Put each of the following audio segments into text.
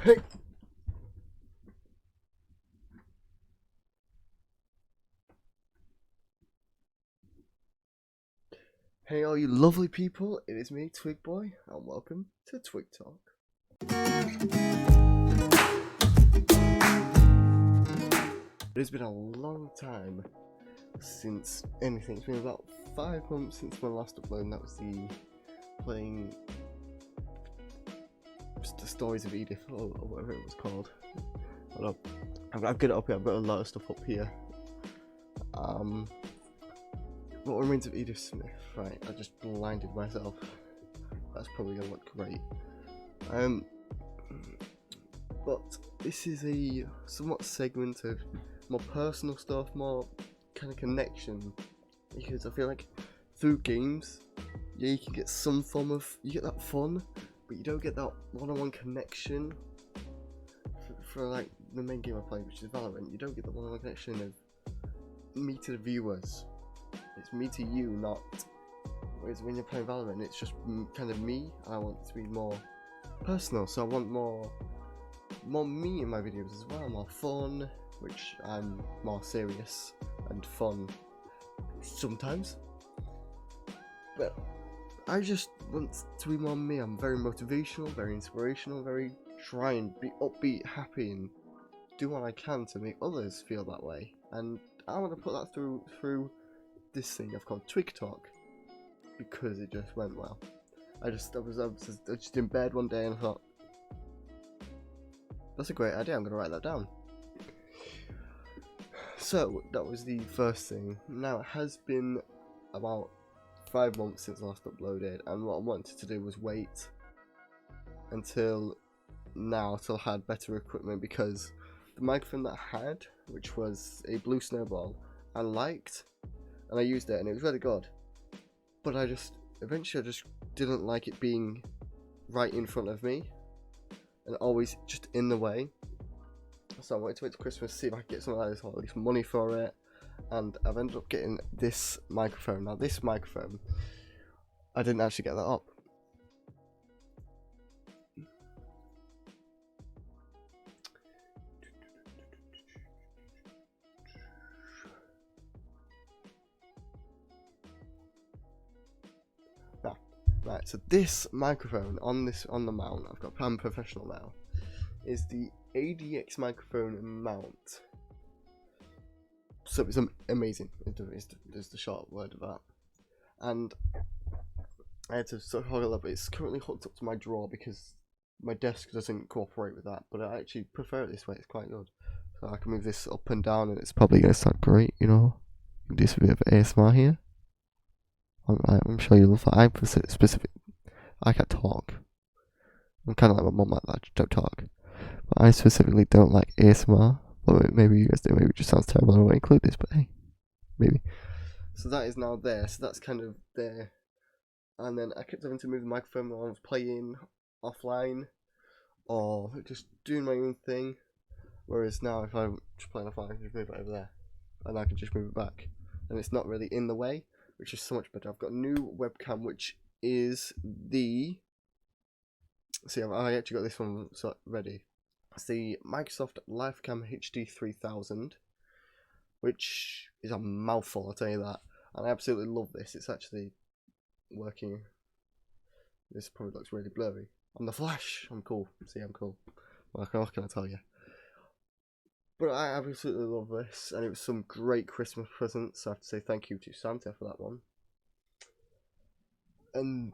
Hey, hey, all you lovely people! It is me, Twig Boy, and welcome to Twig Talk. It's been a long time since anything. It's been about 5 months since my last upload, and that was the playing the Stories of Edith, or whatever it was called. I don't know. I've got it up here. I've got a lot of stuff up here. What remains of Edith Smith? Right, I just blinded myself. That's probably gonna look great. But this is a somewhat segment of more personal stuff, more kind of connection, because I feel like through games, yeah, you can get some form of, you get that fun, but you don't get that one-on-one connection. For like the main game I play, which is Valorant, you don't get the one-on-one connection of me to the viewers. It's me to you, not. Whereas when you're playing Valorant, it's just kind of me, and I want it to be more personal. So I want more me in my videos as well, more fun, which I'm more serious and fun sometimes. But I just want to be more me. I'm very motivational, very inspirational, very try and be upbeat, happy, and do what I can to make others feel that way. And I want to put that through this thing I've called Twig Talk, because it just went well. I was just in bed one day and I thought, that's a great idea, I'm going to write that down. So that was the first thing. Now it has been about 5 months since I last uploaded, and what I wanted to do was wait until now till I had better equipment, because the microphone that I had, which was a blue snowball, I liked, and I used it and it was really good, but eventually I just didn't like it being right in front of me and always just in the way. So I wanted to wait till Christmas to see if I could get something like this, or at least money for it, and I've ended up getting this microphone. Now this microphone, I didn't actually get that up. Right, so this microphone on the mount, I'm professional now, is the ADX microphone mount. So it's amazing. Is the short word of that. And I had to sort of hold it up. It's currently hooked up to my drawer because my desk doesn't cooperate with that. But I actually prefer it this way. It's quite good. So I can move this up and down, and it's probably going to sound great. You know, do a bit of ASMR here. I'm sure you love that. I'm specific. I can't talk. I'm kind of like my mum like that. I just don't talk. But I specifically don't like ASMR. But maybe you guys do. Maybe it just sounds terrible. I don't want to include this, but hey, maybe. So that is now there. So that's kind of there. And then I kept having to move the microphone when I was playing offline or just doing my own thing. Whereas now, if I'm just playing offline, I can just move it over there, and I can just move it back, and it's not really in the way, which is so much better. I've got a new webcam, which is the. See, I actually got this one ready. It's the Microsoft Lifecam HD 3000, which is a mouthful, I'll tell you that. And I absolutely love this. It's actually working. This probably looks really blurry. I'm the Flash. I'm cool. See, I'm cool. What can I tell you? But I absolutely love this, and it was some great Christmas presents. So I have to say thank you to Santa for that one. And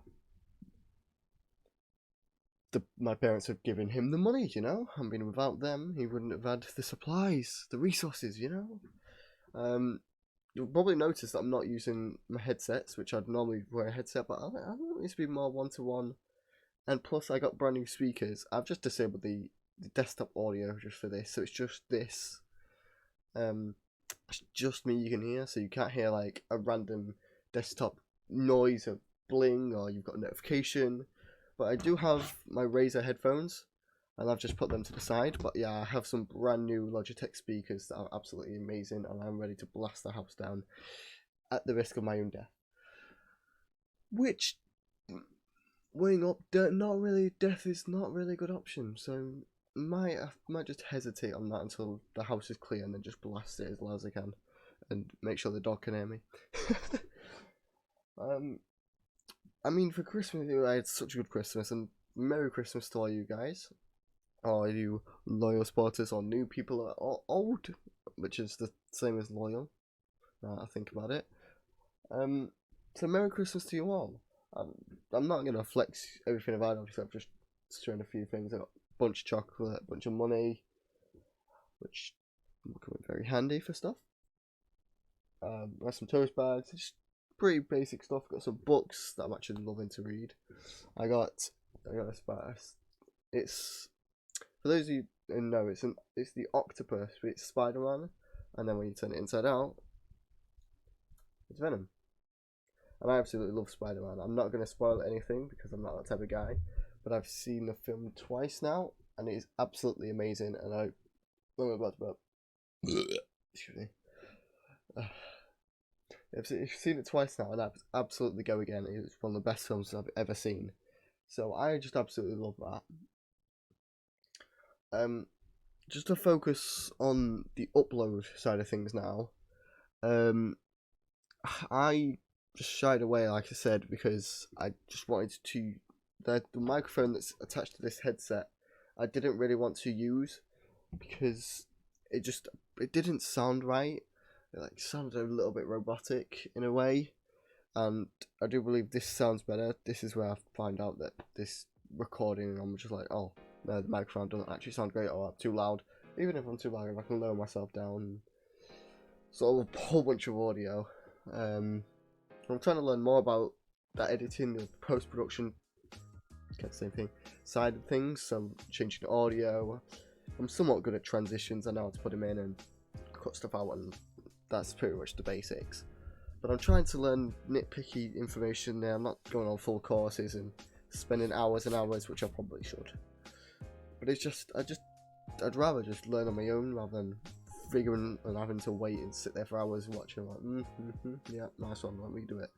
my parents have given him the money, you know. I mean, without them, he wouldn't have had the supplies, the resources, you know. You'll probably notice that I'm not using my headsets, which I'd normally wear a headset, but I want this to be more one-to-one. And plus, I got brand new speakers. I've just disabled the desktop audio just for this, so it's just this. It's just me you can hear, so you can't hear like a random desktop noise of bling or you've got a notification. But I do have my Razer headphones, and I've just put them to the side. But yeah, I have some brand new Logitech speakers that are absolutely amazing, and I'm ready to blast the house down at the risk of my own death. Which, weighing up, death is not really a good option. So I might just hesitate on that until the house is clear and then just blast it as loud as I can and make sure the dog can hear me. I mean, for Christmas, I had such a good Christmas, and Merry Christmas to all you guys, all you loyal supporters, or new people, or old, which is the same as loyal. Now I think about it. So Merry Christmas to you all. I'm not gonna flex everything I've had, obviously. I've just shown a few things. I got a bunch of chocolate, a bunch of money, which will come in very handy for stuff. Got some toast bags, just pretty basic stuff. Got some books that I'm actually loving to read. I got a spice. It's, for those of you who know, it's the octopus, but it's Spider-Man, and then when you turn it inside out, it's Venom. And I absolutely love Spider-Man. I'm not going to spoil anything because I'm not that type of guy, but I've seen the film twice now, and it is absolutely amazing. And excuse me. I've seen it twice now, and I'd absolutely go again. It's one of the best films I've ever seen. So I just absolutely love that. Just to focus on the upload side of things now. I just shied away, like I said, because I just wanted to. The microphone that's attached to this headset, I didn't really want to use because it didn't sound right. It sounded a little bit robotic in a way, and I do believe this sounds better. This is where I find out that this recording, and I'm just like, oh no, the microphone doesn't actually sound great, or I'm too loud. Even if I'm too loud, I can lower myself down. Sort of a whole bunch of audio. I'm trying to learn more about that editing, the post-production, kind of same thing, side of things. So changing audio. I'm somewhat good at transitions. I know how to put them in and cut stuff out, and that's pretty much the basics. But I'm trying to learn nitpicky information there. I'm not going on full courses and spending hours and hours, which I probably should. But it's just, I'd rather just learn on my own rather than figuring and having to wait and sit there for hours watching. Like, yeah, nice one, let me do it.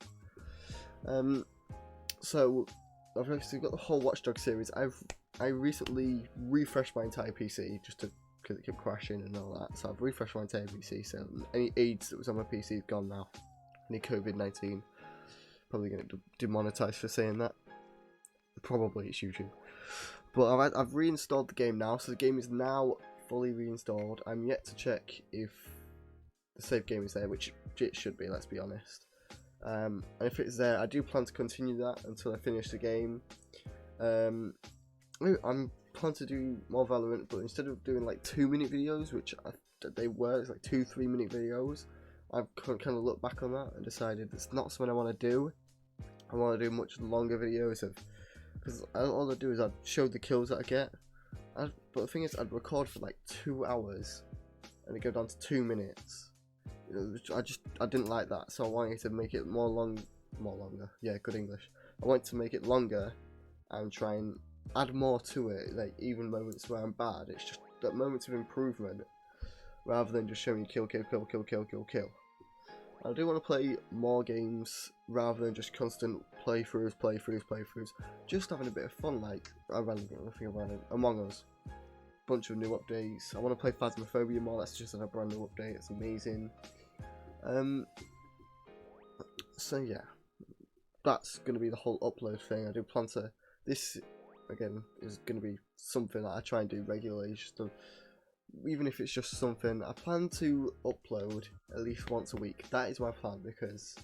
So I've obviously got the whole Watch Dogs series. I recently refreshed my entire PC just because it kept crashing and all that. So I've refreshed my entire PC. So any AIDS that was on my PC is gone now. Any COVID-19, probably going to demonetized for saying that. Probably it's YouTube. But I've reinstalled the game now, so the game is now fully reinstalled. I'm yet to check if the save game is there, which it should be, let's be honest. And if it's there, I do plan to continue that until I finish the game. I'm planning to do more Valorant, but instead of doing like 2-minute videos, which they were, it's like 2-3 minute videos, I've kind of looked back on that and decided it's not something I want to do. I want to do much longer videos because all I do is I'd show the kills that I get. But the thing is, I'd record for like 2 hours and it'd go down to 2 minutes. I didn't like that, so I wanted to make it more longer. Yeah, good English. I wanted to make it longer and try and add more to it, like even moments where I'm bad. It's just that moments of improvement rather than just showing you kill. I do want to play more games rather than just constant playthroughs. Just having a bit of fun, like I rather than nothing about it. Among Us, bunch of new updates. I want to play Phasmophobia more. That's just a brand new update. It's amazing. So yeah, that's gonna be the whole upload thing. I do plan to. This again is gonna be something that I try and do regularly. Just even if it's just something, I plan to upload at least once a week. That is my plan, because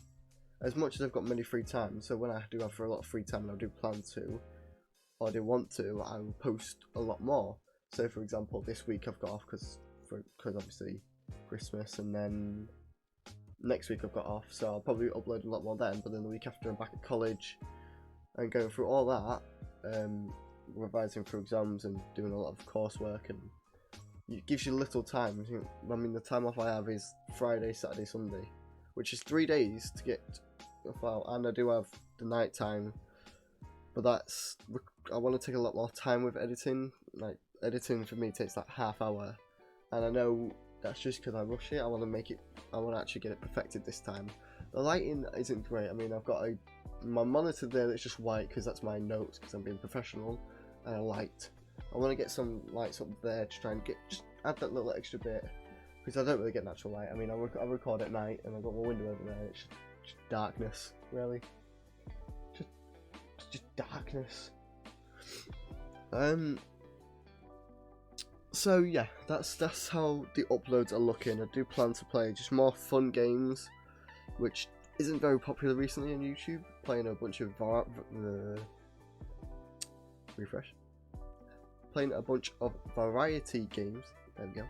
as much as I've got many free time, so when I do have a lot of free time and I do plan to, or I do want to, I will post a lot more. So for example, this week I've got off because obviously Christmas, and then next week I've got off, so I'll probably upload a lot more then. But then the week after I'm back at college and going through all that, revising for exams and doing a lot of coursework, and it gives you little time. I mean, the time off I have is Friday, Saturday, Sunday, which is 3 days to get off out, and I do have the night time, but I want to take a lot more time with editing. Like, editing for me takes like half hour, and I know that's just because I rush it. I want to actually get it perfected this time. The lighting isn't great. I mean, I've got my monitor there that's just white because that's my notes, because I'm being professional, and a light I want to get some lights up there to try and just add that little extra bit, because I don't really get natural light. I mean, I record at night and I've got my window over there. It's just darkness, really. Just darkness. So yeah, that's how the uploads are looking. I do plan to play just more fun games, which isn't very popular recently on YouTube. Playing a bunch of Playing a bunch of variety games. There we go.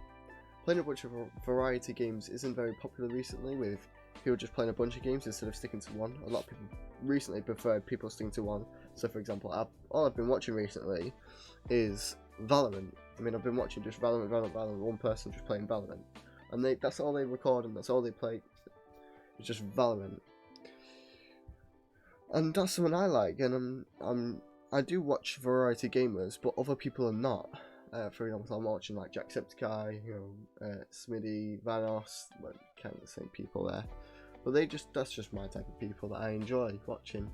Playing a bunch of variety games isn't very popular recently, with people just playing a bunch of games instead of sticking to one. A lot of people recently preferred people sticking to one. So for example, all I've been watching recently is Valorant. I mean, I've been watching just Valorant, one person just playing Valorant. And that's all they record and that's all they play. It's just Valorant. And that's something I like, and I do watch variety gamers, but other people are not. For example, I'm watching like Jacksepticeye, Smitty, Vanos, well, kind of the same people there. But that's just my type of people that I enjoy watching.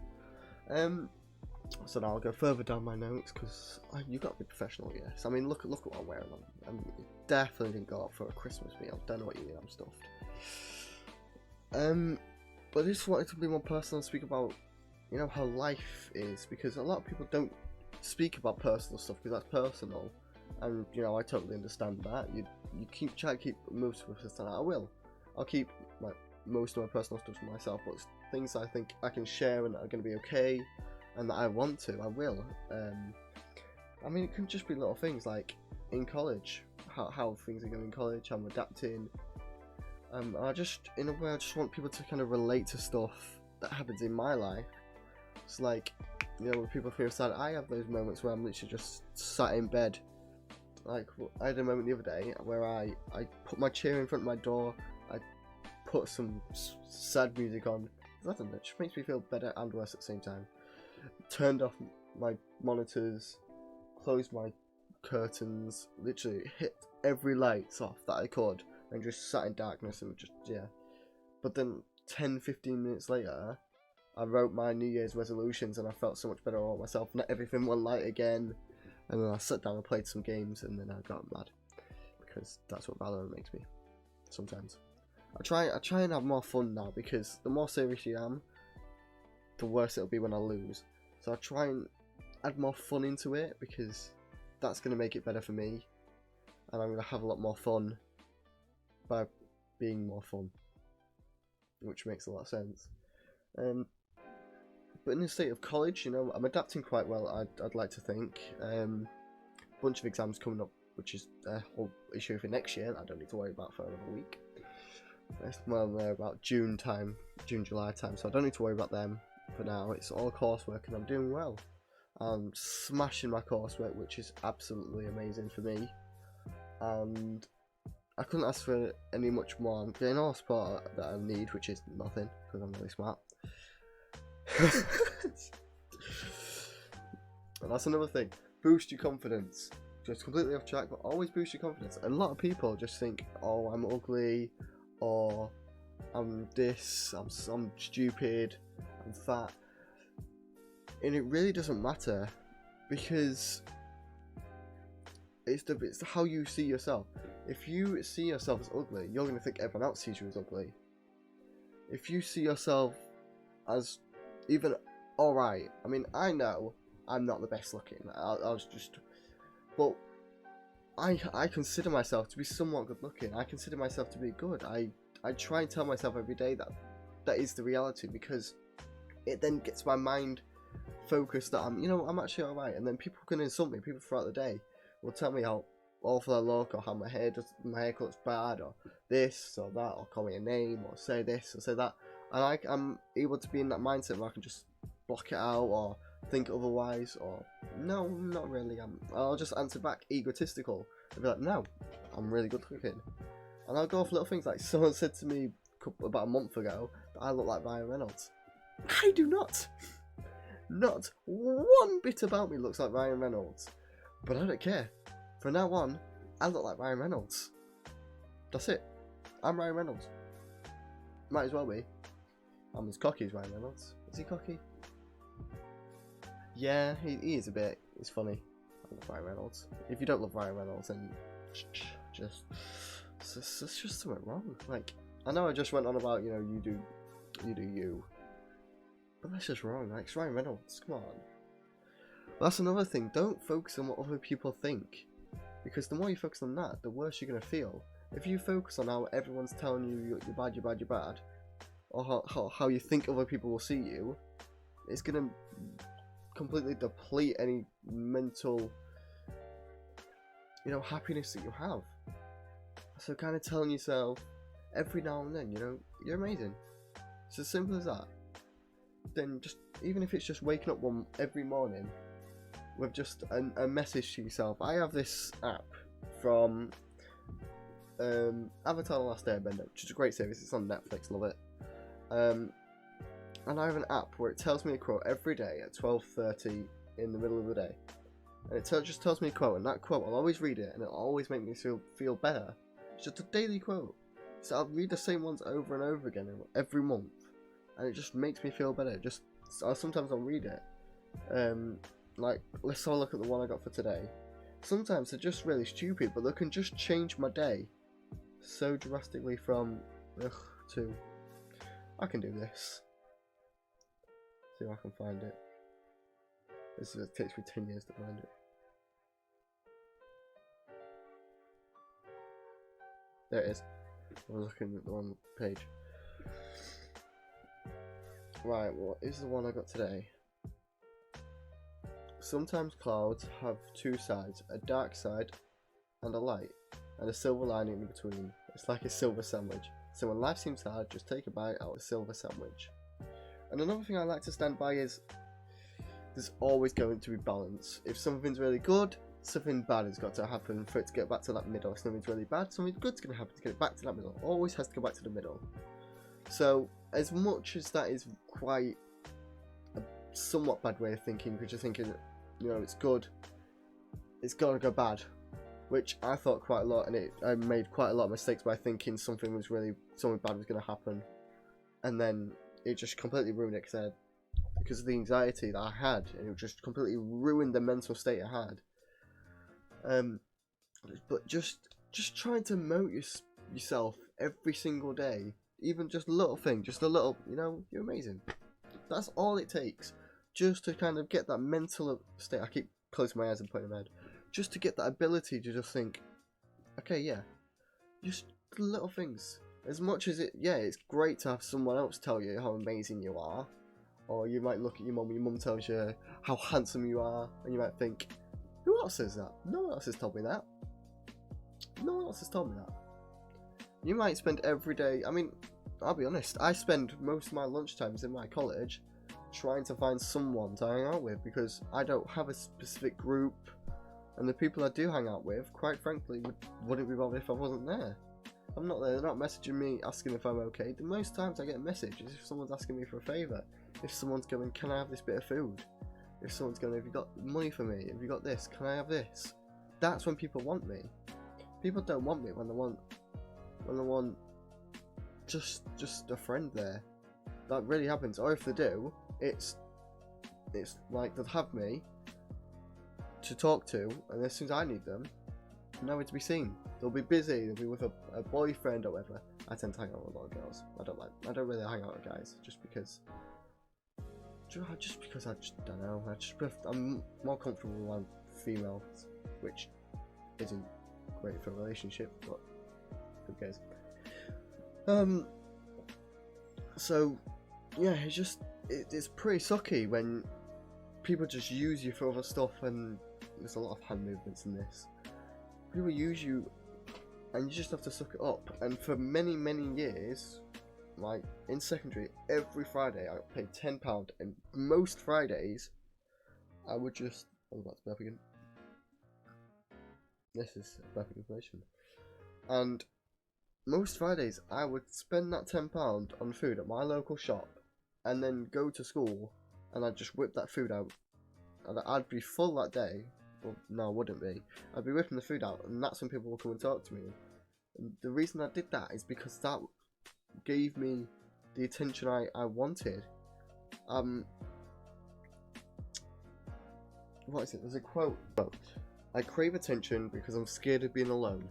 So now I'll go further down my notes, because you've got to be professional, yes. I mean, look at what I'm wearing. I definitely didn't go out for a Christmas meal. Don't know what you mean, I'm stuffed. But I just wanted to be more personal and speak about, how life is, because a lot of people don't speak about personal stuff because that's personal, and I totally understand that. You try to keep most of my personal. I'll keep most of my personal stuff to myself, but things I think I can share and that are going to be okay, and that I want to, I will. I mean, it can just be little things like in college, how things are going in college, how I'm adapting. I just want people to kind of relate to stuff that happens in my life. It's like, when people feel sad, I have those moments where I'm literally just sat in bed. Like, I had a moment the other day where I put my chair in front of my door, I put some sad music on. Nothing, it just makes me feel better and worse at the same time. Turned off my monitors, closed my curtains, literally hit every light off that I could, and just sat in darkness and just, yeah. But then 10-15 minutes later, I wrote my New Year's resolutions and I felt so much better about myself, and everything went light again. And then I sat down and played some games, and then I got mad, because that's what Valorant makes me sometimes. I try and have more fun now, because the more serious you am, the worse it'll be when I lose. So I try and add more fun into it, because that's going to make it better for me, and I'm going to have a lot more fun by being more fun, which makes a lot of sense. But in the state of college, I'm adapting quite well, I'd like to think. Bunch of exams coming up, which is a whole issue for next year, I don't need to worry about for another week. Well, they're about June, July time, so I don't need to worry about them for now. It's all coursework, and I'm doing well. I'm smashing my coursework, which is absolutely amazing for me. And I couldn't ask for any much more. I'm getting all the support that I need, which is nothing, because I'm really smart. And that's another thing. Boost your confidence. Just completely off track, but always boost your confidence. A lot of people just think, oh, I'm ugly, or I'm this, I'm stupid, I'm fat. And it really doesn't matter, because it's how you see yourself. If you see yourself as ugly, you're going to think everyone else sees you as ugly. If you see yourself as even alright, I mean, I know I'm not the best looking, but I consider myself to be somewhat good looking. I consider myself to be good. I try and tell myself every day that is the reality, because it then gets my mind focused that I'm actually alright. And then people can insult me, people throughout the day will tell me how awful I look, or how my hair looks bad, or this or that, or call me a name, or say this or say that. And I'm able to be in that mindset where I can just block it out, or think otherwise, or no, not really. I'll just answer back egotistical and be like, no, I'm really good looking. And I'll go off little things, like someone said to me about a month ago that I look like Ryan Reynolds. I do not. Not one bit about me looks like Ryan Reynolds. But I don't care. From now on, I look like Ryan Reynolds. That's it. I'm Ryan Reynolds. Might as well be. I'm as cocky as Ryan Reynolds. Is he cocky? Yeah, he is a bit. It's funny. love Ryan Reynolds. If you don't love Ryan Reynolds, then just it's just something wrong. Like, I know I just went on about, you know, you do you, but that's just wrong. Like, it's Ryan Reynolds, come on. But that's another thing. Don't focus on what other people think, because the more you focus on that, the worse you're gonna feel. If you focus on how everyone's telling you you're bad, you're bad, you're bad, or how you think other people will see you, it's gonna completely deplete any mental, you know, happiness that you have. So kind of telling yourself every now and then, you know, you're amazing. It's as simple as that. Then just, even if it's just waking up every morning with just a message to yourself. I have this app from Avatar: The Last Airbender, which is a great series. It's on Netflix, love it. And I have an app where it tells me a quote every day at 12:30 in the middle of the day, and it just tells me a quote, and that quote, I'll always read it, and it'll always make me feel better. It's just a daily quote, so I'll read the same ones over and over again every month, and it just makes me feel better. Sometimes I'll read it. Like, let's have a look at the one I got for today. Sometimes they're just really stupid, but they can just change my day so drastically from ugh to I can do this. See if I can find it. It takes me 10 years to find it. There it is. I was looking at the wrong page. Right, what is the one I got today? Sometimes clouds have two sides, a dark side and a light, and a silver lining in between. It's like a silver sandwich. So when life seems hard, just take a bite out of a silver sandwich. And another thing I like to stand by is there's always going to be balance. If something's really good, something bad has got to happen for it to get back to that middle. If something's really bad, something good's going to happen to get it back to that middle. Always has to go back to the middle. So as much as that is quite a somewhat bad way of thinking, because you're thinking, you know, it's good, it's got to go bad, which I thought quite a lot, and I made quite a lot of mistakes by thinking something bad was going to happen, and then it just completely ruined it because of the anxiety that I had, and it just completely ruined the mental state I had. But just trying to motivate yourself every single day, even just a little thing, just a little, you know, you're amazing. That's all it takes, just to kind of get that mental state. I keep closing my eyes and putting them in my head, just to get that ability to just think, okay, yeah, just little things. As much as it's great to have someone else tell you how amazing you are, or you might look at your mum tells you how handsome you are, and you might think, who else says that? No one else has told me that. No one else has told me that. You might spend every day, I mean, I'll be honest, I spend most of my lunchtimes in my college trying to find someone to hang out with, because I don't have a specific group, and the people I do hang out with, quite frankly, wouldn't be bothered if I wasn't there. I'm not there, they're not messaging me asking if I'm okay. The most times I get a message is if someone's asking me for a favour, if someone's going, can I have this bit of food? If someone's going, have you got money for me? Have you got this? Can I have this? That's when people want me. People don't want me when they want just a friend there. That really happens. Or if they do, it's like they'll have me to talk to, and as soon as I need them, nowhere to be seen. They'll be busy, they'll be with a boyfriend or whatever. I tend to hang out with a lot of girls. I don't really hang out with guys, just because I just don't know. I'm more comfortable around females, which isn't great for a relationship, but who cares? So yeah, it's pretty sucky when people just use you for other stuff, and there's a lot of hand movements in this. People use you, and you just have to suck it up. And for many years, like in secondary, every Friday I got paid £10, and most Fridays I would just that's burp again. This is burping inflation. And most Fridays I would spend that £10 on food at my local shop, and then go to school, and I'd just whip that food out, and I'd be full that day. Well, no, I wouldn't be. I'd be whipping the food out, and that's when people would come and talk to me. And the reason I did that is because that gave me the attention I wanted. what is it? There's a quote. I crave attention because I'm scared of being alone.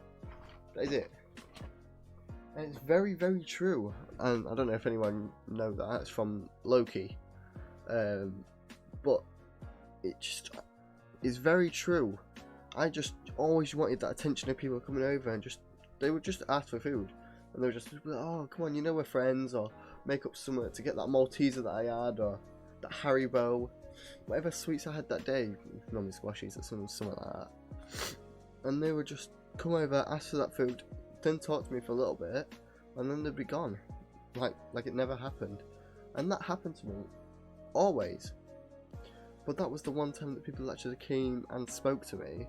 That is it. And it's very, very true. And I don't know if anyone know that. It's from Loki. But it just is very true. I just always wanted that attention of people coming over and they would just ask for food. And they would just be like, oh, come on, you know we're friends. Or make up something to get that Malteser that I had. Or that Haribo. Whatever sweets I had that day. Normally squashies or something like that. And they would just come over, ask for that food, then talk to me for a little bit, and then they'd be gone. Like it never happened. And that happened to me. Always. But that was the one time that people actually came and spoke to me.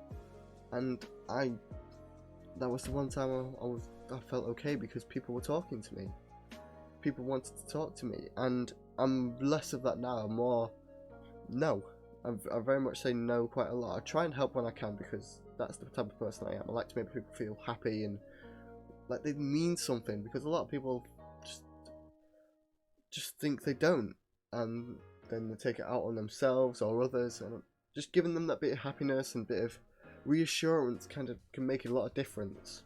And that was the one time I felt okay because people were talking to me. People wanted to talk to me. And I'm less of that now. I'm more, no. I very much say no quite a lot. I try and help when I can because that's the type of person I am. I like to make people feel happy and like they mean something, because a lot of people just think they don't, and then they take it out on themselves or others, and just giving them that bit of happiness and bit of reassurance kind of can make a lot of difference.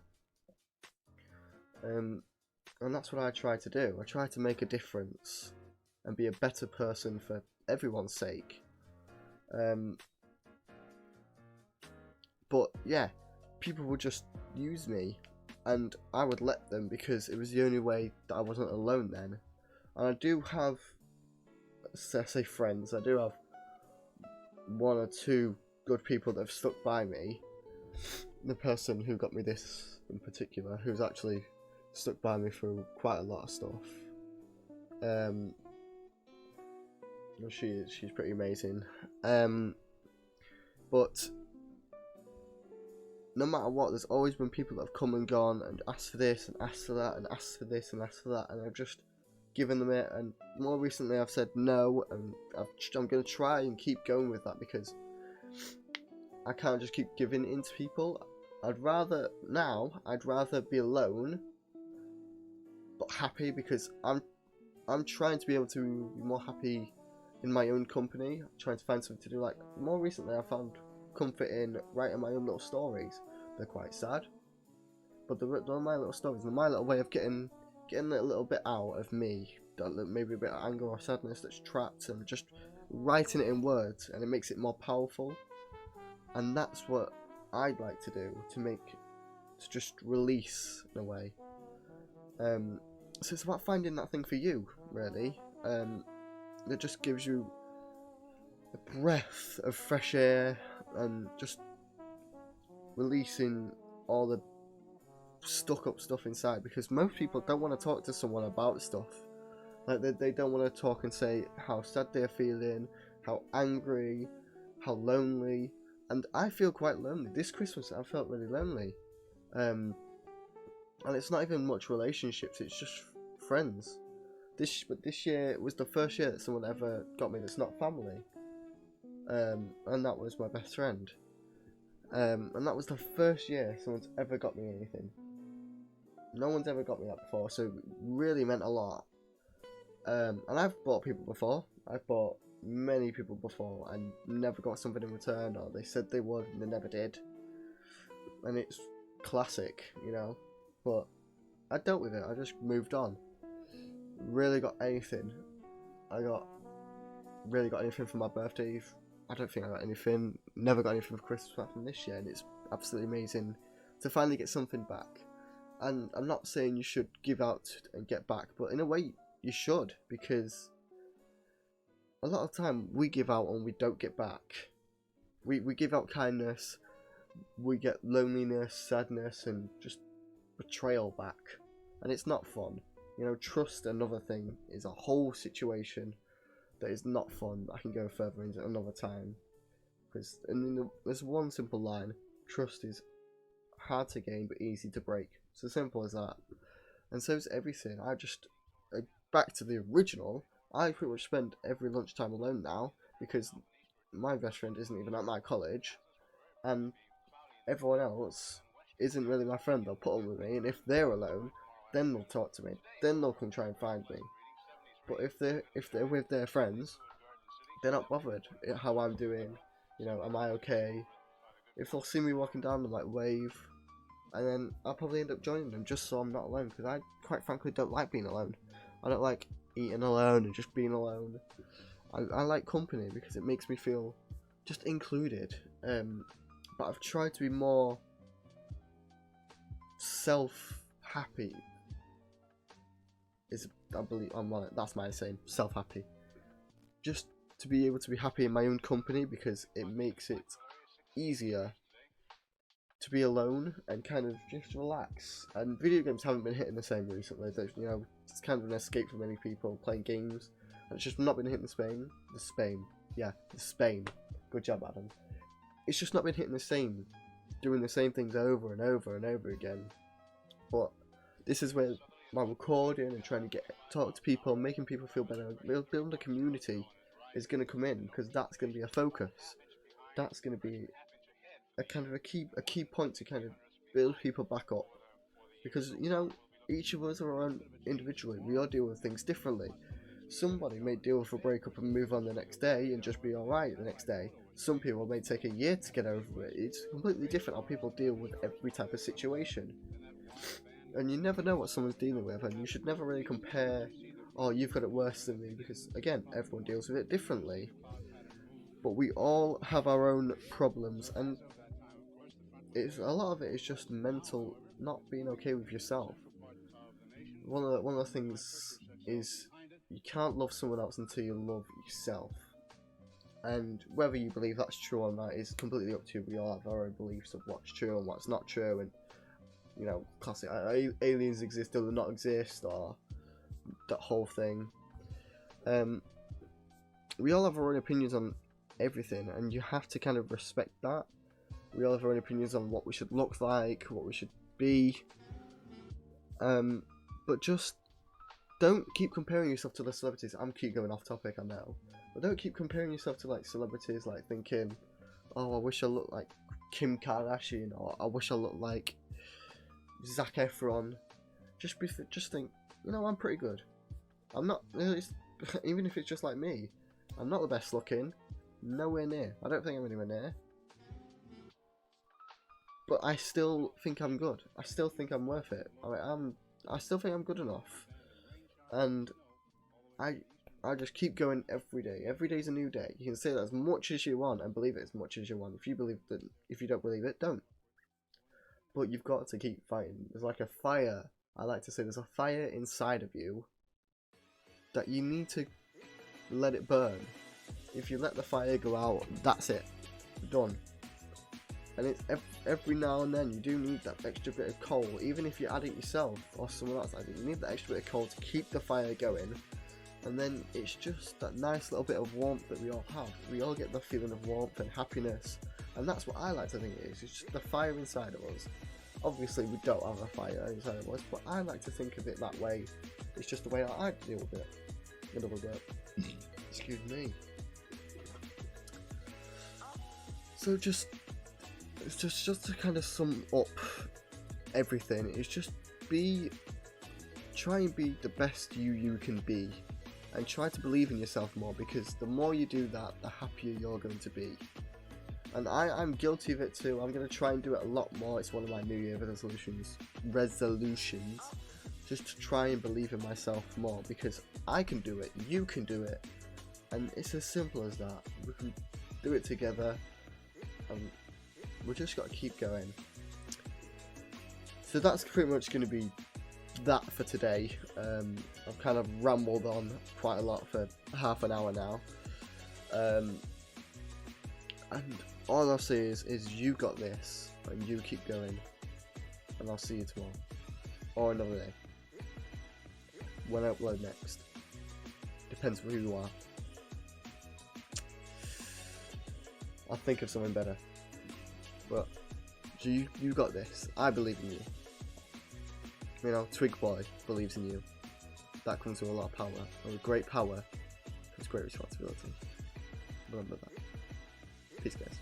And that's what I try to do. I try to make a difference and be a better person for everyone's sake. But yeah, people would just use me, and I would let them because it was the only way that I wasn't alone then. And I do have, I say friends, I do have one or two good people that have stuck by me. The person who got me this in particular, who's actually stuck by me through quite a lot of stuff. She's pretty amazing. But no matter what, there's always been people that have come and gone and asked for this and asked for that and asked for this and asked for that, and I've just given them it. And more recently I've said no, and I'm going to try and keep going with that because I can't just keep giving in to people. I'd rather be alone but happy, because I'm trying to be able to be more happy in my own company. I'm trying to find something to do. Like more recently I found comfort in writing my own little stories. They're quite sad, but they're my little stories, and my little way of getting a little bit out of me, maybe a bit of anger or sadness that's trapped, and just writing it in words, and it makes it more powerful. And that's what I'd like to do, to just release in a way. So it's about finding that thing for you, really, that just gives you a breath of fresh air and just releasing all the stuck up stuff inside, because most people don't want to talk to someone about stuff. Like they don't want to talk and say how sad they're feeling, how angry, how lonely. And I feel quite lonely. This Christmas I felt really lonely. And it's not even much relationships, it's just friends. But this year was the first year that someone ever got me that's not family. And that was my best friend. And that was the first year someone's ever got me anything. No one's ever got me that before, so it really meant a lot. And I've bought people before. I've bought many people before and never got something in return, or they said they would and they never did. And it's classic, you know. But I dealt with it. I just moved on. Really got anything. Really got anything for my birthday. I don't think I got anything. Never got anything for Christmas apart from this year, and it's absolutely amazing to finally get something back. And I'm not saying you should give out and get back, but in a way you should, because a lot of time we give out and we don't get back. We give out kindness, we get loneliness, sadness, and just betrayal back, and it's not fun. You know, trust, another thing, is a whole situation that is not fun. I can go further into another time, because there's one simple line: trust is hard to gain but easy to break. It's as simple as that. And so is everything. Back to the original, I pretty much spend every lunchtime alone now, because my best friend isn't even at my college, and everyone else isn't really my friend. They'll put up with me, and if they're alone, then they'll talk to me, then they'll come try and find me. But if they're with their friends, they're not bothered how I'm doing, You know, am I okay? If they'll see me walking down, they might wave, and then I'll probably end up joining them just so I'm not alone, because I quite frankly don't like being alone. I don't like eating alone and just being alone. I like company because it makes me feel just included. But I've tried to be more self-happy. I believe that's my saying, self-happy. Just to be able to be happy in my own company, because it makes it easier to be alone and kind of just relax. And video games haven't been hitting the same recently. You know, it's kind of an escape for many people playing games, and it's just not been hitting the Spain. Good job, Adam. It's just not been hitting the same, doing the same things over and over and over again. But this is where my recording and trying to talk to people, making people feel better, building a community is going to come in, because that's going to be a focus. That's going to be a kind of a key point to kind of build people back up, because you know, each of us are our own individually. We all deal with things differently. Somebody may deal with a breakup and move on the next day and just be alright the next day. Some people may take a year to get over it. It's completely different how people deal with every type of situation, and you never know what someone's dealing with, and you should never really compare, oh, you've got it worse than me, because again, everyone deals with it differently. But we all have our own problems, and a lot of it is just mental, not being okay with yourself. One of the things is you can't love someone else until you love yourself. And whether you believe that's true or not is completely up to you. We all have our own beliefs of what's true and what's not true, and you know, classic aliens exist or do not exist, or that whole thing. We all have our own opinions on everything, and you have to kind of respect that. We all have our own opinions on what we should look like, what we should be. But just don't keep comparing yourself to the celebrities. I'm keep going off topic, I know. But don't keep comparing yourself to like celebrities, like thinking, oh, I wish I looked like Kim Kardashian, or I wish I looked like Zac Efron. Just think, you know, I'm pretty good. I'm not, even if it's just like me, I'm not the best looking. Nowhere near. I don't think I'm anywhere near. But I still think I'm good. I still think I'm worth it. I still think I'm good enough. And I just keep going every day. Every day's a new day. You can say that as much as you want and believe it as much as you want. If you don't believe it, don't. But you've got to keep fighting. There's like a fire. I like to say there's a fire inside of you that you need to let it burn. If you let the fire go out, that's it. Done. And it's every now and then you do need that extra bit of coal, even if you add it yourself or someone else adds it. You need that extra bit of coal to keep the fire going, and then it's just that nice little bit of warmth that we all have. We all get the feeling of warmth and happiness, and that's what I like to think it is. It's just the fire inside of us. Obviously, we don't have a fire inside of us, but I like to think of it that way. It's just the way I deal with it. A little bit. Excuse me. So just to kind of sum up everything, is just try and be the best you can be, and try to believe in yourself more, because the more you do that, the happier you're going to be. And I'm guilty of it too. I'm going to try and do it a lot more. It's one of my New Year resolutions, just to try and believe in myself more, because I can do it, you can do it, and it's as simple as that. We can do it together, and we just got to keep going. So that's pretty much going to be that for today. I've kind of rambled on quite a lot for half an hour now, and all I'll say is you got this, and you keep going, and I'll see you tomorrow or another day when I upload next. Depends on who you are. I'll think of something better. But you got this. I believe in you. You know, Twig Boy believes in you. That comes with a lot of power. And with great power comes great responsibility. Remember that. Peace, guys.